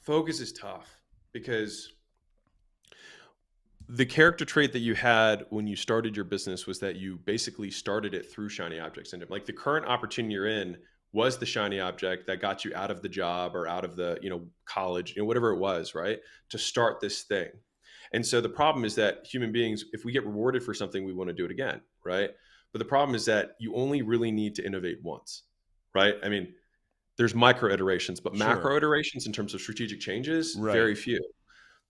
Focus is tough because the character trait that you had when you started your business was that you basically started it through shiny object syndrome. Like the current opportunity you're in was the shiny object that got you out of the job or out of the, college, whatever it was, right? To start this thing. And so the problem is that human beings, if we get rewarded for something, we want to do it again, right? But the problem is that you only really need to innovate once, right? I mean, there's micro iterations, but Sure. macro iterations in terms of strategic changes, Right. very few.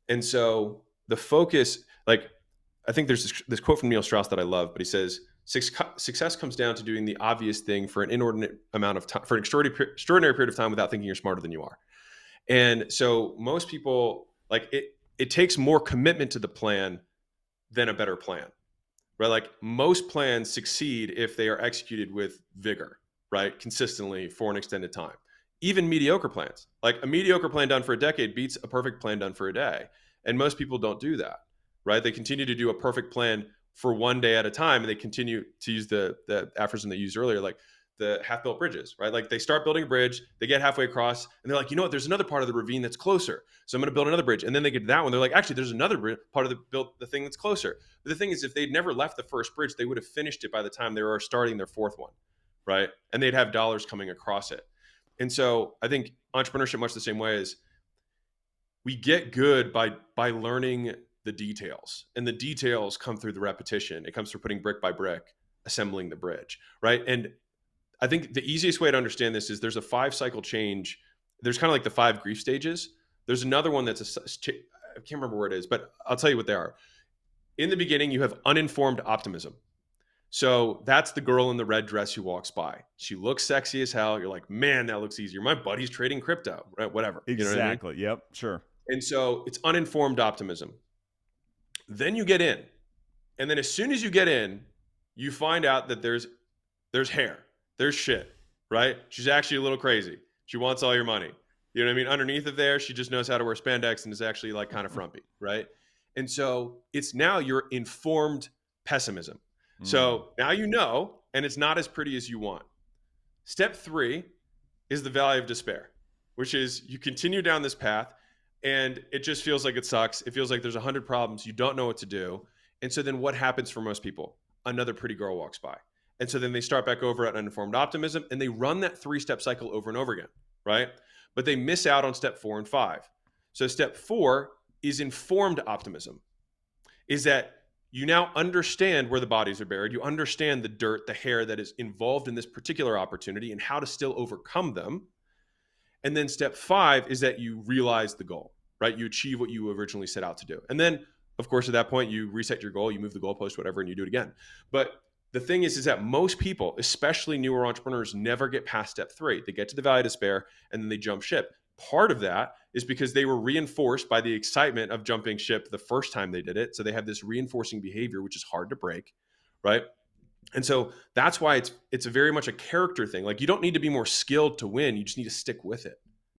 And so the focus, like, I think there's this quote from Neil Strauss that I love, but he says, success comes down to doing the obvious thing for an inordinate amount of time, for an extraordinary period of time without thinking you're smarter than you are. And so most people, like, it takes more commitment to the plan than a better plan, right? Like most plans succeed if they are executed with vigor, right? Consistently for an extended time. Even mediocre plans, like a mediocre plan done for a decade beats a perfect plan done for a day. And most people don't do that, right? They continue to do a perfect plan for one day at a time. And they continue to use the aphorism they used earlier, like the half-built bridges, right? Like they start building a bridge, they get halfway across, and they're like, you know what? There's another part of the ravine that's closer, so I'm going to build another bridge. And then they get to that one, they're like, actually, there's another part of the thing that's closer. But the thing is, if they'd never left the first bridge, they would have finished it by the time they were starting their fourth one, right? And they'd have dollars coming across it. And so I think entrepreneurship, much the same way, is we get good by learning the details, and the details come through the repetition. It comes through putting brick by brick, assembling the bridge, right? And I think the easiest way to understand this is there's a 5 cycle change. There's kind of like the 5 grief stages. There's another one that's I can't remember where it is, but I'll tell you what they are. In the beginning, you have uninformed optimism. So that's the girl in the red dress who walks by. She looks sexy as hell. You're like, man, that looks easier. My buddy's trading crypto, right? Whatever. You know what I mean? Exactly. Yep. Sure. And so it's uninformed optimism. Then you get in. And then as soon as you get in, you find out that there's hair, there's shit, right? She's actually a little crazy. She wants all your money. You know what I mean? Underneath of there, she just knows how to wear spandex and is actually like kind of frumpy, right? And so it's now your informed pessimism. Mm. So now you know, and it's not as pretty as you want. Step 3 is the valley of despair, which is you continue down this path and it just feels like it sucks. It feels like there's 100 problems. You don't know what to do. And so then what happens for most people? Another pretty girl walks by. And so then they start back over at uninformed optimism and they run that 3-step cycle over and over again, right? But they miss out on step 4 and 5. So step 4 is informed optimism, is that you now understand where the bodies are buried. You understand the dirt, the hair that is involved in this particular opportunity and how to still overcome them. And then step 5 is that you realize the goal, right? You achieve what you originally set out to do. And then, of course, at that point, you reset your goal, you move the goalpost, whatever, and you do it again. But the thing is that most people, especially newer entrepreneurs, never get past step 3. They get to the valley of despair and then they jump ship. Part of that is because they were reinforced by the excitement of jumping ship the first time they did it. So they have this reinforcing behavior, which is hard to break, right? And so that's why it's very much a character thing. Like you don't need to be more skilled to win. You just need to stick with it.